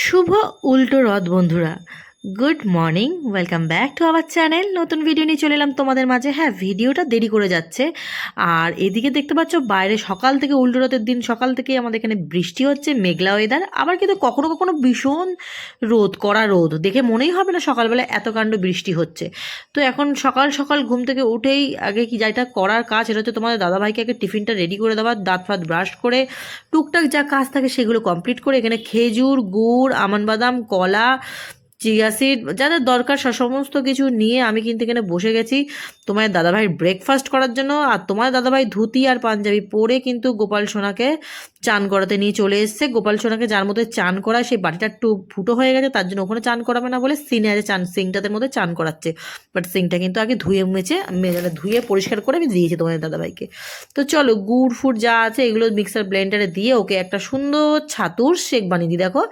শুভ উল্টো রথ বন্ধুরা, good morning, welcome back to our channel. নতুন ভিডিও নিয়ে চলে এলাম তোমাদের মাঝে। হ্যাঁ, ভিডিওটা দেরি করে যাচ্ছে। আর এদিকে দেখতে পাচ্ছ বাইরে সকাল থেকে, উল্টো রথের দিন সকাল থেকেই আমাদের এখানে বৃষ্টি হচ্ছে, মেঘলা ওয়েদার। আবার কিন্তু কখনো কখনো ভীষণ রোদ, কড়া রোদ, দেখে মনেই হবে না সকালবেলা এত কাণ্ড বৃষ্টি হচ্ছে। তো এখন সকাল সকাল ঘুম থেকে উঠেই আগে কি যেটা করার কাজ, সেটা হচ্ছে তোমাদের দাদাভাইকে আগে টিফিনটা রেডি করে দেওয়া, দাঁত ফাত ব্রাশ করে টুকটাক যা কাজ থাকে সেগুলো কমপ্লিট করে এখানে খেজুর, গুড়, আমন্ড বাদাম, কলা, চিয়া সিড, যাদের দরকার সমস্ত কিছু নিয়ে আমি কিন্তু এখানে বসে গেছি তোমার দাদাভাইয়ের ব্রেকফাস্ট করার জন্য। আর তোমার দাদাভাই ধুতি আর পাঞ্জাবি পরে কিন্তু গোপাল সোনাকে চান করাতে নিয়ে চলে এসছে। গোপাল সোনাকে যার মধ্যে চান করায় সেই বাটিটা একটু ফুটো হয়ে গেছে, তার জন্য ওখানে চান করাবে না বলে সিনে আছে চান, সিংটাদের মধ্যে চান করাচ্ছে। বাট সিংটা কিন্তু আগে ধুয়ে ধুয়ে পরিষ্কার করে আমি দিয়েছি তোমাদের দাদাভাইকে। তো চলো, গুড় ফুড় যা আছে এগুলো মিক্সার ব্লেন্ডারে দিয়ে ওকে একটা সুন্দর ছাতুর শেক বানিয়ে দিই। দেখো,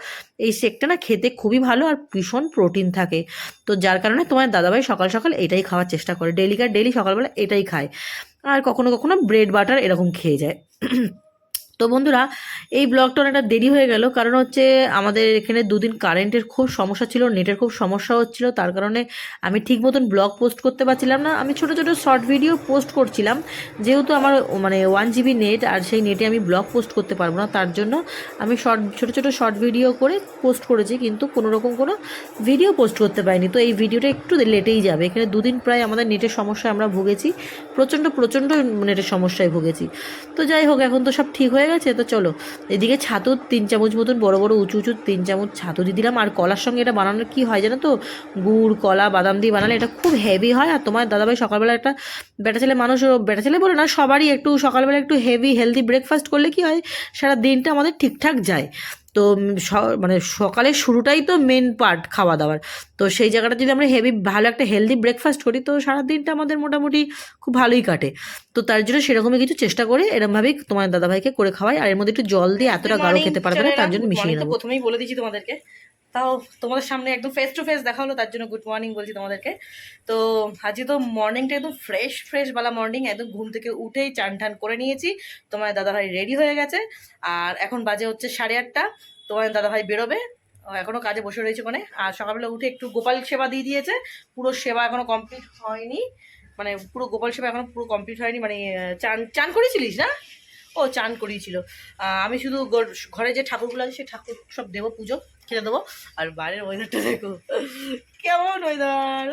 এই শেকটা না খেতে খুবই ভালো আর ভীষণ প্রোটিন থাকে। তো যার কারণে তোমার দাদাভাই সকাল সকাল এটাই খাওয়ার চেষ্টা করে, ডেলি সকালবেলা এটাই খায়। আর কখনো কখনো ব্রেড বাটার এরকম খেয়ে যায়। তো বন্ধুরা, এই ব্লগটা অনেকটা দেরি হয়ে গেল, কারণ হচ্ছে আমাদের এখানে দুদিন কারেন্টের খুব সমস্যা ছিল, নেটের খুব সমস্যা হচ্ছিল। তার কারণে আমি ঠিক মতন ব্লগ পোস্ট করতে পারছিলাম না। আমি ছোট ছোট শর্ট ভিডিও পোস্ট করছিলাম, যেহেতু আমার 1 GB নেট, আর সেই নেটে আমি ব্লগ পোস্ট করতে পারবো না। তার জন্য আমি ছোট ছোট শর্ট ভিডিও করে পোস্ট করেছি, কিন্তু কোনো রকম কোনো ভিডিও পোস্ট করতে পারিনি। তো এই ভিডিওটা একটু লেটেই যাবে। এখানে দুদিন প্রায় আমাদের নেটের সমস্যায় আমরা ভুগেছি, প্রচণ্ড নেটের সমস্যায় ভুগেছি। তো যাই হোক, এখন তো সব ঠিক হয়ে গেছে। তো চলো, এদিকে ছাতু 3 চামচ মতন বড় বড় উঁচু উঁচু 3 চামচ ছাতু দিয়ে দিলাম। আর কলার সঙ্গে এটা বানানোর কি হয় জানো তো, গুড়, কলা, বাদাম দিয়ে বানালে এটা খুব হেভি হয়। আর তোমার দাদাভাই সকালবেলা একটা বেটা ছেলে মানুষ, বেটা ছেলে বলে না, সবারই একটু সকালবেলা একটু হেলদি ব্রেকফাস্ট করলে কি হয়, সারা দিনটা আমাদের ঠিকঠাক যায়। তো সকালের শুরুটাই তো মেন পার্ট খাওয়া দাওয়ার। তো সেই জায়গাটা যদি আমরা ভালো একটা হেলদি ব্রেকফাস্ট করি, তো সারা দিনটা আমাদের মোটামুটি খুব ভালোই কাটে। তো তার জন্য সেরকমই কিছু চেষ্টা করে এরকমভাবেই তোমার দাদাভাইকে করে খাওয়াই। আর এর মধ্যে একটু জল দিয়ে, এতটা গাঢ় খেতে পারবে না, তার জন্য মিশিয়ে নেবো। প্রথমেই বলে দিচ্ছি তোমাদেরকে, তাও তোমাদের সামনে একদম ফেস টু ফেস দেখা হলো, তার জন্য গুড মর্নিং বলছি তোমাদেরকে। তো আজকে তো মর্নিংটা একদম ফ্রেশ বালা মর্নিং, একদম ঘুম থেকে উঠেই চান টান করে নিয়েছি। তোমার দাদাভাই রেডি হয়ে গেছে, আর এখন বাজে হচ্ছে 8:30। তোমার দাদাভাই বেরোবে, এখনও কাজে বসে রয়েছে ওখানে। আর সকালবেলা উঠে একটু গোপাল সেবা দিয়ে দিয়েছে, পুরো সেবা এখনও কমপ্লিট হয়নি, পুরো গোপাল সেবা এখনো পুরো কমপ্লিট হয়নি। চান চান করেছিলিস না? ও চান করিয়েছিল। আমি শুধু ঘরে যে ঠাকুরগুলো আছে সেই ঠাকুর সব দেবো, পুজো খেতে দেবো। আর বাইরের ওয়েদারটা দেখো কেমন ওয়েদার,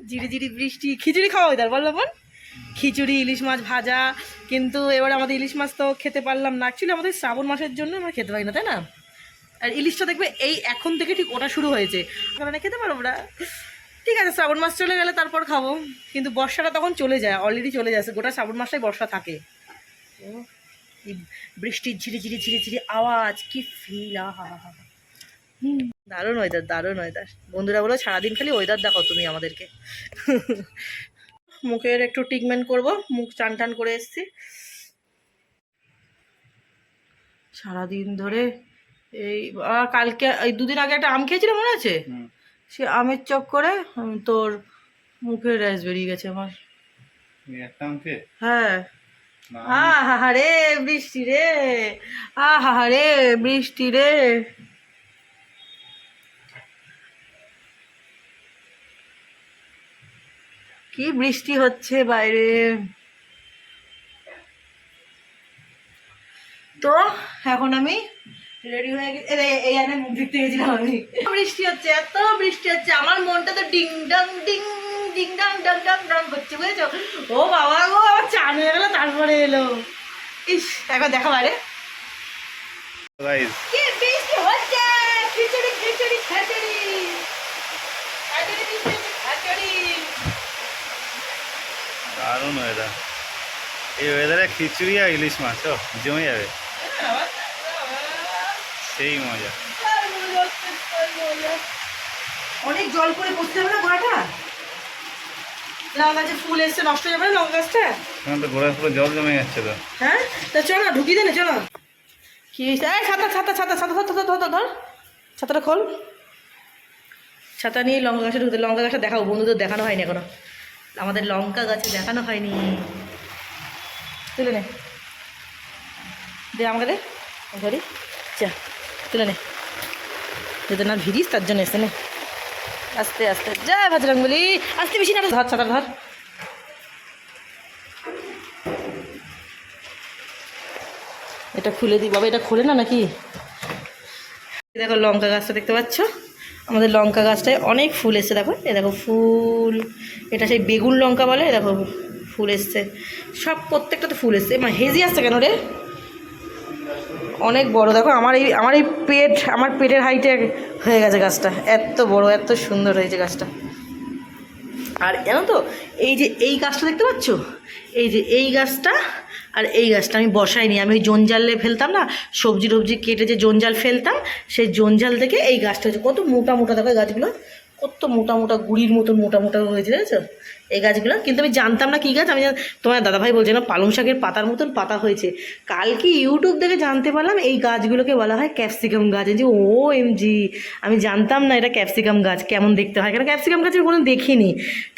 ঝিরি বৃষ্টি, খিচুড়ি খাওয়া ওয়েদার বললাম, খিচুড়ি, ইলিশ মাছ ভাজা। কিন্তু এবার আমাদের ইলিশ মাছ তো খেতে পারলাম না, অ্যাকচুয়ালি আমাদের শ্রাবণ মাসের জন্য আমরা খেতে পারি না, তাই না? আর ইলিশটা দেখবে এই এখন থেকে ঠিক ওটা শুরু হয়েছে, কারণে খেতে পারবো না। ঠিক আছে, শ্রাবণ মাস চলে গেলে তারপর খাবো, কিন্তু বর্ষাটা তখন চলে যায়, অলরেডি চলে যাচ্ছে, গোটা শ্রাবণ মাসটাই বর্ষা থাকে। বৃষ্টির ঝিরি আওয়াজ, কি ফিল! আহা, দারুণ ওয়েদার। বন্ধুরা বলো সারাদিন খালি ওয়েদার দেখো তুমি আমাদেরকে। মুখের একটু ট্রিটমেন্ট করব, মুখ চান টান করে এসছি সারাদিন ধরে। এই কালকে, এই 2 দিন আগে একটা আম খেয়েছিলাম, মনে আছে? সে আমের চক্করে তোর মুখের র্যাশ বেরিয়ে গেছে আমার। হ্যাঁ, আহা রে বৃষ্টি রে, বৃষ্টি রে। কি বৃষ্টি হচ্ছে বাইরে। তো এখন আমি রেডি হয়ে গেছি, এই আনে মুখ দেখতে গেছিলাম আমি। বৃষ্টি হচ্ছে, এত বৃষ্টি হচ্ছে, আমার মনটা তো ডিং ডাং ডাং করছে, বুঝেছো? ও বাবা গো, আমার চান হয়ে গেলো, তারপরে এলো। ইস, একবার দেখা বাইরে কি বৃষ্টি হচ্ছে, খিচুড়ি দারুণ ওয়েদার। এই ওয়েদারে খিচুড়ি আর ইলিশ মাছ জমে যাবে, সেই মজা। অনেক জল করে করতে হবে না গোড়াটা, লঙ্কা গাছে ফুল এসছে, নষ্ট হয়ে যাবে না লঙ্কা গাছটা। এখন তো গোড়ায় পুরো জল জমে যাচ্ছে তো। হ্যাঁ, তা চলো ঢুকিয়ে দে না, চলো। কি ছাতা ধর, ছাতাটা খোল। ছাতা নিয়ে লঙ্কা গাছে ঢুকতে, লঙ্কা গাছটা দেখাবো, বন্ধুদের দেখানো হয়নি এখনো, আমাদের লঙ্কা গাছে দেখানো হয়নি। তুলে নে, দে আমাকে, দে ধরি, চা তুলে নে। যাতে না ভিড়িস তার জন্য এসে নে আস্তে আস্তে জয় বজরংবলী আস্তে বেশি না ধর ছাতা ধর এটা খুলে দিই বাবা এটা খোলে না নাকি দেখো লঙ্কা গাছটা দেখতে পাচ্ছ আমাদের লঙ্কা গাছটায় অনেক ফুল এসছে দেখো এ দেখো ফুল এটা সেই বেগুন লঙ্কা বলে দেখো ফুল এসছে সব প্রত্যেকটাতে ফুল এসছে মানে হেজি আসছে কেন রে অনেক বড় দেখো আমার এই আমার পেটের হাইটে হয়ে গেছে গাছটা এত বড় এত সুন্দর হয়েছে গাছটা আর জানো তো এই গাছটা দেখতে পাচ্ছ এই গাছটা আর এই গাছটা আমি বসাইনি আমি ওই জঞ্জালে ফেলতাম না সবজি টবজি কেটে যে জঞ্জাল ফেলতাম সেই জঞ্জাল থেকে এই গাছটা হয়েছে কত মোটা মোটা দেখো এই গাছগুলো কত মোটা মোটা গুড়ির মতন মোটা মোটা হয়েছে দেখেছো এই গাছগুলো কিন্তু আমি জানতাম না কী গাছ আমি তোমার দাদাভাই বলছে না পালং শাকের পাতার মতন পাতা হয়েছে কালকে ইউটিউব দেখে জানতে পারলাম এই গাছগুলোকে বলা হয় ক্যাপসিকাম গাছ যে OMG আমি জানতাম না এটা ক্যাপসিকাম গাছ কেমন দেখতে হয় কেন ক্যাপসিকাম গাছ আমি কোনো দেখিনি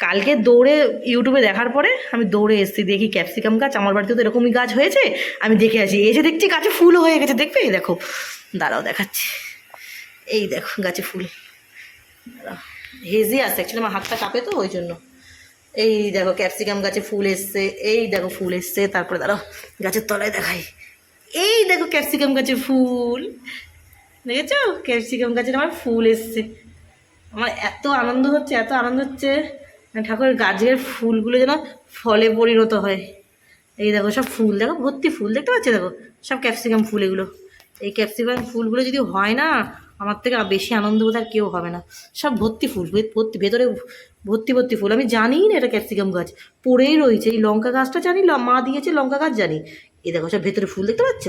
কালকে দৌড়ে ইউটিউবে দেখার পরে আমি দৌড়ে এসেছি দেখি ক্যাপসিকাম গাছ আমার বাড়িতে তো এরকমই গাছ হয়েছে আমি দেখে আসি এসে দেখছি গাছে ফুলও হয়ে গেছে দেখবে এই দেখো দাঁড়াও দেখাচ্ছি এই দেখো গাছে ফুল দাঁড়াও হেজি আছে অ্যাকচুয়ালি আমার হাতটা কাঁপে তো ওই জন্য এই দেখো ক্যাপসিকাম গাছে ফুল এসছে এই দেখো ফুল এসছে তারপরে দাঁড়াও গাছের তলায় দেখাই এই দেখো ক্যাপসিকাম গাছের ফুল দেখেছো ক্যাপসিকাম গাছের আমার ফুল এসছে আমার এত আনন্দ হচ্ছে ঠাকুরের গাছের ফুলগুলো যেন ফলে পরিণত হয় এই দেখো সব ফুল দেখো ভর্তি ফুল দেখতে পাচ্ছি দেখো সব ক্যাপসিকাম ফুল এগুলো এই ক্যাপসিকাম ফুলগুলো যদি হয় না আমার থেকে বেশি আনন্দ বোধ আর কেউ হবে না সব ভর্তি ফুল ভর্তি ভেতরে ভর্তি ভর্তি ফুল আমি জানিই না এটা ক্যাপসিকাম গাছ পড়েই রয়েছে এই লঙ্কা গাছটা জানি মা দিয়েছে লঙ্কা গাছ জানি এই দেখো সব ভেতরে ফুল দেখতে পাচ্ছ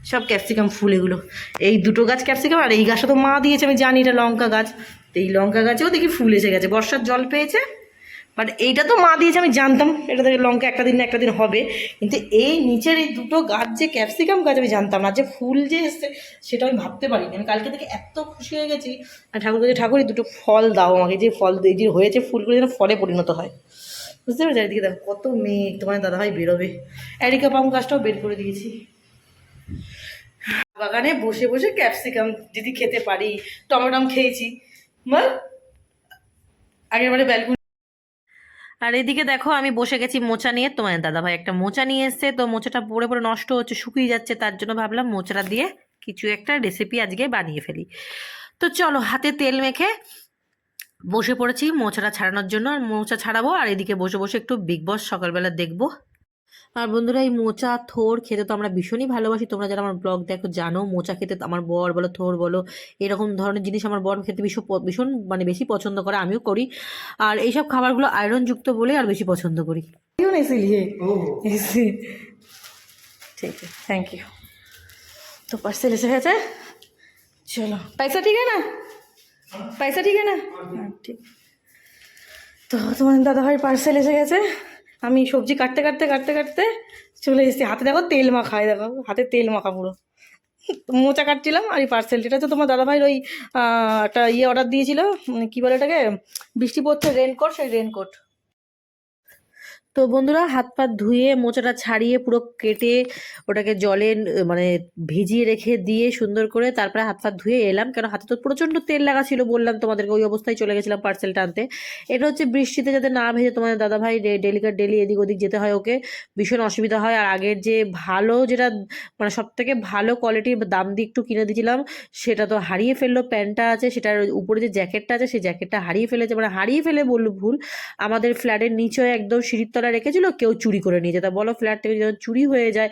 সব ক্যাপসিকাম ফুল এগুলো এই দুটো গাছ ক্যাপসিকাম আর এই গাছটা তো মা দিয়েছে আমি জানি এটা লঙ্কা গাছ এই লঙ্কা গাছেও দেখি ফুল এসে গেছে বর্ষার জল পেয়েছে বাট এইটা তো মা দিয়েছে আমি জানতাম এটা থেকে লঙ্কা একটা দিন না একটা দিন হবে কিন্তু এই নিচের এই দুটো গাছ যে ক্যাপসিকাম গাছ আমি জানতাম না যে ফুল যে এসছে সেটা আমি ভাবতে পারিনি আমি কালকে থেকে এত খুশি হয়ে গেছি আর ঠাকুর এই দুটো ফল দাও আমাকে যে ফল এই যে হয়েছে ফুলগুলো যেন ফলে পরিণত হয় বুঝতে পেরেছি চারিদিকে দেখো কত মেঘ তোমার দাদাভাই বেরোবে অ্যারিকা পাম গাছটাও বের করে দিয়েছি বাগানে বসে বসে ক্যাপসিকাম যদি খেতে পারি টমেটো খেয়েছি বল আগের বারে ব্যালকনি আর এদিকে দেখো আমি বসে গেছি মোচা নিয়ে তোমার দাদাভাই একটা মোচা নিয়ে এসছে তো মোচাটা পরে পরে নষ্ট হচ্ছে শুকিয়ে যাচ্ছে তার জন্য ভাবলাম মোচাটা দিয়ে কিছু একটা রেসিপি আজকে বানিয়ে ফেলি তো চলো হাতে তেল মেখে বসে পড়েছি মোচাটা ছাড়ানোর জন্য আর মোচা ছাড়াবো আর এদিকে বসে বসে একটু বিগ বস সকালবেলা দেখবো আর বন্ধুরা এই মোচা থোর খেতে তো আমরা ভীষণই ভালোবাসি তোমরা যারা আমার ব্লগ দেখো জানো মোচা খেতে আমার বর বলো থোর বলো এরকম ধরনের জিনিস আমার বর খেতে ভীষণ মানে বেশি পছন্দ করে আমিও করি আর এইসব খাবারগুলো আয়রনযুক্ত বলে আর বেশি পছন্দ করি ঠিক আছে থ্যাংক ইউ তো পার্সেল এসে গেছে চলো পয়সা ঠিক আছে না পয়সা ঠিক আছে না ঠিক তো তোমার দাদাভাই পার্সেল এসে গেছে আমি সবজি কাটতে চলে এসেছি হাতে দেখো তেল মাখায় দেখো হাতে তেল মাখা পুরো মোচা কাটছিলাম আর এই পার্সেলটা এটা হচ্ছে তোমার দাদাভাইয়ের ওই একটা অর্ডার দিয়েছিল কী বলে এটাকে বৃষ্টি পড়ছে রেনকোট সেই রেনকোট তো বন্ধুরা হাত পা ধুয়ে মোচাটা ছাড়িয়ে পুরো কেটে ওটাকে জলে মানে ভিজিয়ে রেখে দিয়ে সুন্দর করে তারপরে হাত পা ধুয়ে এলাম কেন হাতে তো প্রচণ্ড তেল লাগা ছিল বললাম তোমাদেরকে ওই অবস্থায় চলে গেছিলাম পার্সেলটা আনতে এটা হচ্ছে বৃষ্টিতে যাতে না ভেজে তোমাদের দাদাভাই ডেলি এদিক ওদিক যেতে হয় ওকে ভীষণ অসুবিধা হয় আর আগের যে ভালো যেটা মানে সব থেকে ভালো কোয়ালিটির দাম দিয়ে একটু কিনে দিয়েছিলাম সেটা তো হারিয়ে ফেললো প্যান্টটা আছে সেটার উপরে যে জ্যাকেটটা আছে সেই জ্যাকেটটা হারিয়ে ফেলেছে মানে হারিয়ে ফেলে বললো ভুল আমাদের ফ্ল্যাটের নিচে একদম সিঁড়ির তলায় রেখেছিল কেউ চুরি করে নিয়ে যেত বলো ফ্ল্যাট থেকে যখন চুরি হয়ে যায়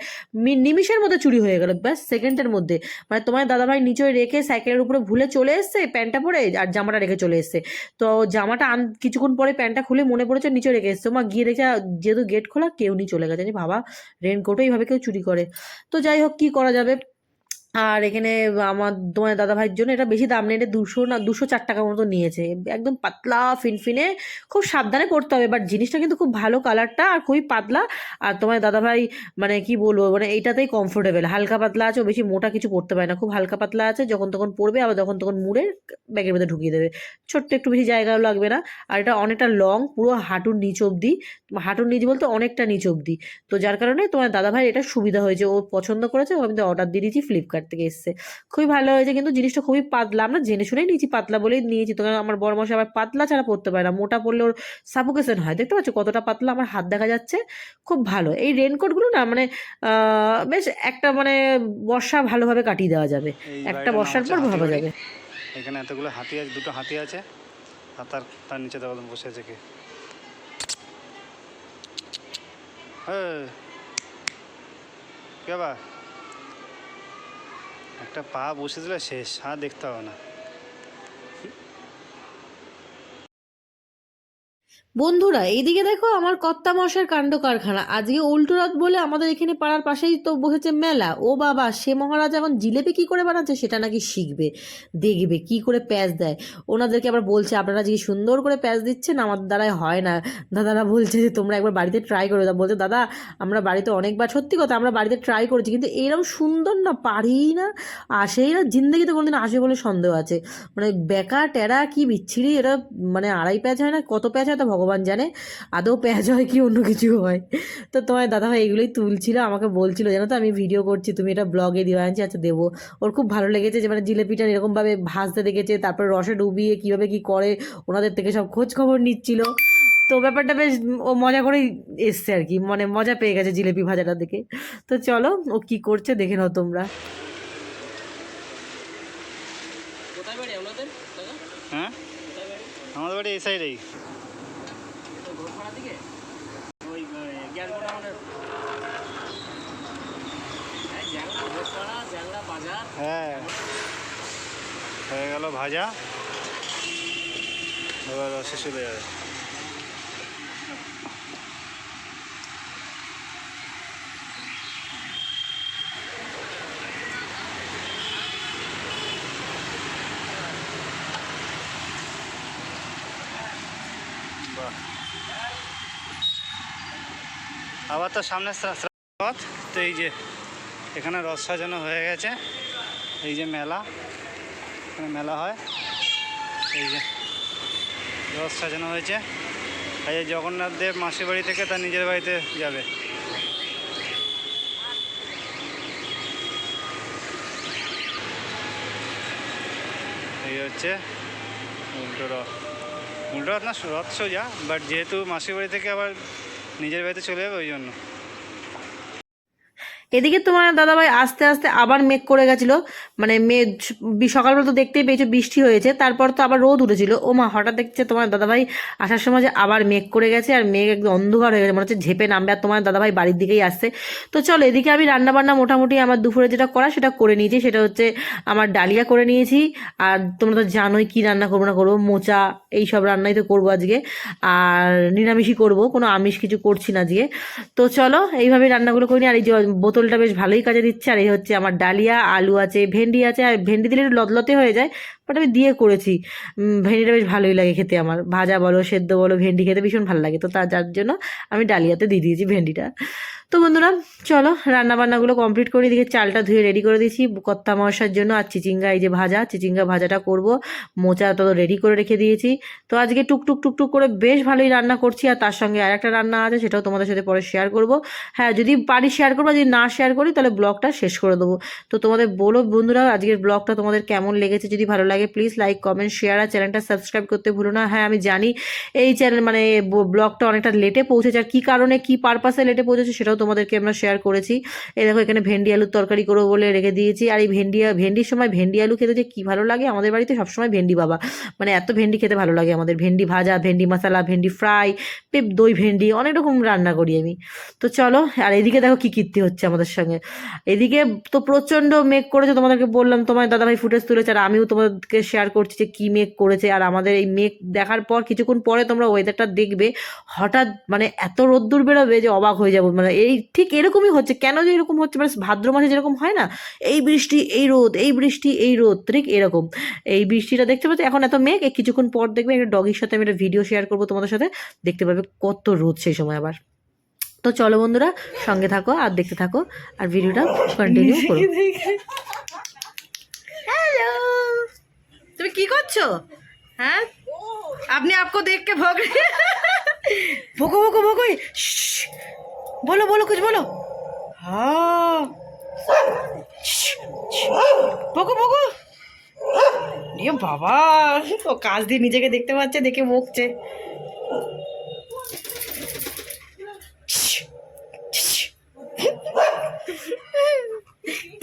নিমিষের মধ্যে চুরি হয়ে গেল ব্যাস সেকেন্ডের মধ্যে মানে তোমার দাদাভাই নিচে রেখে সাইকেলের উপরে ভুলে চলে এসছে প্যান্টটা পরে আর জামাটা রেখে চলে এসছে তো জামাটা কিছুক্ষণ পরে প্যান্টটা খুলে মনে পড়েছে নিচে রেখে এসছে মা গিয়ে দেখে যেহেতু গেট খোলা কেউ নিয়ে চলে গেছে ভাবা রেনকোটও এইভাবে কেউ চুরি করে তো যাই হোক কী করা যাবে আর এখানে আমার তোমার দাদাভাইয়ের জন্য এটা বেশি দাম নেই এটা 204 টাকার মতো নিয়েছে একদম পাতলা ফিনফিনে খুব সাবধানে পড়তে হবে বাট জিনিসটা কিন্তু খুব ভালো কালারটা আর খুবই পাতলা আর তোমার দাদাভাই মানে কি বলবো মানে এইটাতেই কমফোর্টেবল হালকা পাতলা আছে বেশি মোটা কিছু পড়তে পারে না খুব হালকা পাতলা আছে যখন তখন পড়বে আবার যখন তখন মুড়ে ব্যাগের মধ্যে ঢুকিয়ে দেবে ছোট্ট একটু বেশি জায়গাও লাগবে না আর এটা অনেকটা লং পুরো হাঁটুর নিচ অবধি হাঁটুর নিচ বলতে অনেকটা নিচ অবধি তো যার কারণে তোমার দাদাভাই এটা সুবিধা হয়েছে ও পছন্দ করেছে ও আমি অর্ডার দিয়ে দিয়েছি ফ্লিপকার্টে বাজার থেকে এসছে। খুবই ভালো হয়েছে, কিন্তু জিনিসটা খুবই পাতলা, আমরা জেনে শুনেই নিয়েছি, পাতলা বলেই নিয়েছি। তো কারণ আমার বড় মশাই আবার পাতলা ছাড়া পড়তে পারে না, মোটা পড়লে ওর সাফোকেশন হয়। দেখতে পাচ্ছ কতটা পাতলা, আমার হাত দেখা যাচ্ছে। খুব ভালো এই রেনকোটগুলো না, মানে বেশ একটা মানে বর্ষা ভালোভাবে কাটিয়ে দেওয়া যাবে, এই একটা বাড়িটার নাম বর্ষার হচ্ছে পর ভাবা হাতিবাড়ি। যাবে। এখানে এতগুলো হাতি আছে, দুটো হাতি আছে, আর তার নিচে দেখো বসে আছে কে। কে আবার একটা পা বসে দিলে শেষ, আর দেখতে হবে না। বন্ধুরা এইদিকে দেখো আমার কর্তা মশার কাণ্ড কারখানা। আজকে উল্টো রথ বলে আমাদের এখানে পাড়ার পাশেই তো বসেছে মেলা। ও বাবা, সে মহারাজ এখন জিলেপি কি করে বানাচ্ছে সেটা নাকি শিখবে, দেখবে কি করে প্যাঁচ দেয়। ওনাদেরকে আবার বলছে আপনারা যে সুন্দর করে প্যাঁচ দিচ্ছেন আমাদের দ্বারাই হয় না। দাদারা বলছে যে তোমরা একবার বাড়িতে ট্রাই করে দাও। বলছে দাদা আমরা বাড়িতে অনেকবার, সত্যি কথা আমরা বাড়িতে ট্রাই করেছি, কিন্তু এরকম সুন্দর না, পারিই না। আসেই না, জিন্দগিতে কোনোদিন আসবে বলে সন্দেহ আছে। মানে বেকা টেরা কি বিচ্ছিরি এরা, মানে আড়াই প্যাঁচ হয় না, কত প্যাঁচ হয় তা ভগবান জানে। আদৌ প্যাঁচ হয় কি অন্য কিছু হয়। তো তোমার দাদাভাই এগুলোই তুলছিল, আমাকে বলছিল জানো তো আমি ভিডিও করছি, তুমি এটা ব্লগে দিয়ে আনছি, আচ্ছা দেবো। ওর খুব ভালো লেগেছে যে মানে জিলেপিটা এরকমভাবে ভাজতে দেখেছে, তারপর রসে ডুবিয়ে কীভাবে কী করে ওনাদের থেকে সব খোঁজ খবর নিচ্ছিল। তো ব্যাপারটা বেশ ও মজা করেই এসছে আর কি, মানে মজা পেয়ে গেছে জিলেপি ভাজাটা দেখে। তো চলো ও কি করছে দেখে নাও তোমরা। কোথায় বাড়ি আপনাদের দাদা? হ্যাঁ, কোথায় বাড়ি? আমাদের বাড়ি এই সাইডেই। ওই ঘোরপাড়ার দিকে, ওই জ্ঞানগোড়া আমাদের জ্যাংড়া ঘোরপাড়া, জ্যাংড়া বাজার। হ্যাঁ, হয়ে গেল ভাজা, এবার রসে চলে যাবে। বাহ, আবার তো সামনে পথ। তো এই যে এখানে রথ সাজানো হয়ে গেছে, এই যে মেলা, এখানে মেলা হয়, এই যে রথ সাজানো হয়েছে। এই যে জগন্নাথ দেব মাসির বাড়ি থেকে তার নিজের বাড়িতে যাবে। এই হচ্ছে উল্টো রথ, উল্টো রথ না, রথ সোজা, বাট যেহেতু মাসির বাড়ি থেকে আবার নিজের বাড়িতে চলে যাবে ওই জন্য। এদিকে তোমার দাদাভাই আস্তে আস্তে আবার মেঘ করে গেছিলো, মানে সকালবেলা তো দেখতেই পেয়েছো বৃষ্টি হয়েছে, তারপর তো আবার রোদ উঠেছিল। ও মা, হঠাৎ দেখছে তোমার দাদাভাই আসার সময় যে আবার মেঘ করে গেছে, আর মেঘ একদম অন্ধকার হয়ে গেছে, মনে হচ্ছে ঝেপে নামবে, আর তোমার দাদাভাই বাড়ির দিকেই আসছে। তো চলো এদিকে আমি রান্নাবান্না মোটামুটি আমার দুপুরে যেটা করা সেটা করে নিয়েছি, সেটা হচ্ছে আমার ডালিয়া করে নিয়েছি। আর তোমরা তো জানোই কি রান্না করবো না করবো, মোচা এই সব রান্নাই তো করবো আজকে, আর নিরামিষই করবো, কোনো আমিষ কিছু করছি না আজকে। তো চলো এইভাবে রান্নাগুলো করি। আর এই যে বোতলটা বেশ ভালোই কাজে দিচ্ছে। আর এই হচ্ছে আমার ডালিয়া, আলু আছে, ভেন্ডি আছে, আর ভেন্ডি দিলে একটু লতলতে হয়ে যায়, বাট আমি দিয়ে করেছি। ভেন্ডিটা বেশ ভালোই লাগে খেতে আমার, ভাজা বলো সেদ্ধ বলো, ভেন্ডি খেতে ভীষণ ভালো লাগে। তো যার জন্য আমি ডালিয়াতে দিয়ে দিয়েছি ভেন্ডিটা। তো বন্ধুরা চলো রান্না বান্নাগুলো কমপ্লিট করি। দিকে চালটা ধুয়ে রেডি করে দিয়েছি কর্তা মশার জন্য। আর চিচিঙ্গা এই যে ভাজা, চিচিঙ্গা ভাজাটা করব। মোচা তো রেডি করে রেখে দিয়েছি। তো আজকে টুকটুক টুকটুক করে বেশ ভালোই রান্না করছি। আর তার সঙ্গে আর একটা রান্না আছে, সেটাও তোমাদের সাথে পরে শেয়ার করব। হ্যাঁ, যদি পারি শেয়ার করবো, যদি না শেয়ার করি তাহলে ব্লগটা শেষ করে দেবো। তো তোমাদের বলো বন্ধুরা আজকের ব্লগটা তোমাদের কেমন লেগেছে। যদি ভালো লাগে প্লিজ লাইক কমেন্ট শেয়ার, আর চ্যানেলটা সাবস্ক্রাইব করতে ভুলো না। হ্যাঁ আমি জানি এই চ্যানেল মানে ব্লগটা অনেকটা লেটে পৌঁছেছে, আর কী কারণে কী পারপাসে লেটে পৌঁছেছে সেটাও তোমাদেরকে আমরা শেয়ার করেছি। এই দেখো এখানে ভেন্ডি আলুর তরকারি করবো বলে রেখে দিয়েছি। আর এই ভেন্ডির সময় ভেন্ডি আলু খেতে যে কী ভালো লাগে, আমাদের বাড়িতে সবসময় ভেন্ডি বাবা, মানে এত ভেন্ডি খেতে ভালো লাগে আমাদের। ভেন্ডি ভাজা, ভেন্ডি মশলা, ভেন্ডি ফ্রাই, দই ভেন্ডি, অনেক রকম রান্না করি আমি। তো চলো, আর এদিকে দেখো কী কীর্তি হচ্ছে আমাদের সঙ্গে। এদিকে তো প্রচণ্ড মেঘ করেছে, তোমাদেরকে বললাম, তোমার দাদাভাই ফুটেজ তুলেছে, আর আমিও তোমাদেরকে শেয়ার করছি যে কী মেঘ করেছে। আর আমাদের এই মেঘ দেখার পর কিছুক্ষণ পরে তোমরা ওয়েদারটা দেখবে, হঠাৎ মানে এত রোদ্দুর বেরোবে যে অবাক হয়ে যাবো। মানে এই ঠিক এরকমই হচ্ছে, কেন যে এরকম হচ্ছে, মানে ভাদ্র মাসে যেরকম হয় না, এই বৃষ্টি এই রোদ, এই বৃষ্টি এই রোদ, ঠিক এরকম এই বৃষ্টিটা দেখতে পাচ্ছি। এখন এত মেঘ, এই কিছুক্ষণ পর দেখবে একটা ডগির সাথে আমি একটা ভিডিও শেয়ার করবো তোমাদের সাথে, দেখতে পাবে কত রোদ সেই সময় আবার। তো চলো বন্ধুরা সঙ্গে থাকো আর দেখতে থাকো, আর ভিডিওটা কন্টিনিউ করো। হ্যালো, তুমি কি করছো? হ্যাঁ, আপনি आपको देख के भौंक रहे हैं। भौंको भौंको भौंको, बोलो बोलो कुछ बोलो। हाँ পোকো পোকো, এ বাবা, ও কাজ দিয়ে নিজেকে দেখতে পাচ্ছে, দেখে বকছে।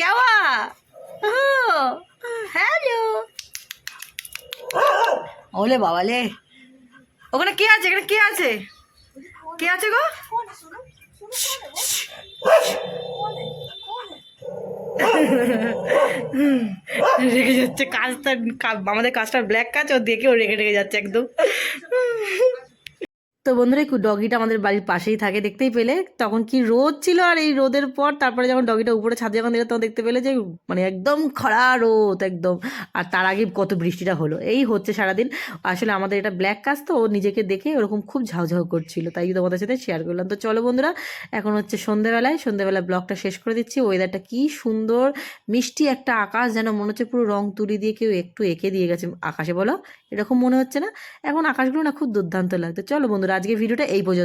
কেওয়া, হ্যালো, ওলে বাবালে, ওখানে কে আছে, এখানে কে আছে, কে আছে গো? রেগে যাচ্ছে, কাজটা আমাদের কাজটা ব্ল্যাক কাজ, ও দেখেও রেগে রেগে যাচ্ছে একদম। তো বন্ধুরা, ডগিটা আমাদের বাড়ির পাশেই থাকে, দেখতেই পেলে তখন কি রোদ ছিল, আর এই রোদের পর তারপরে যখন ডগিটা উপরে ছাদে যখন দিলে তখন দেখতে পেলে যে মানে একদম খরা রোদ একদম। আর তার আগে কত বৃষ্টিটা হলো, এই হচ্ছে সারাদিন। আসলে আমাদের এটা ব্ল্যাক কাজ, তো ও নিজেকে দেখে ওরকম খুব ঝাউঝাউ করছিল, তাই তোমাদের সাথে শেয়ার করলাম। তো চলো বন্ধুরা, এখন হচ্ছে সন্ধ্যেবেলায় ব্লগটা শেষ করে দিচ্ছি। ওয়েদারটা কি সুন্দর, মিষ্টি একটা আকাশ, যেন মনে হচ্ছে পুরো রং তুলি দিয়ে কেউ একটু এঁকে দিয়ে গেছে আকাশে, বলো এরকম মনে হচ্ছে না? এখন আকাশগুলো না খুব দুর্দান্ত লাগতো। চলো বন্ধুরা, আজকে ভিডিওটা এই পর্যন্ত।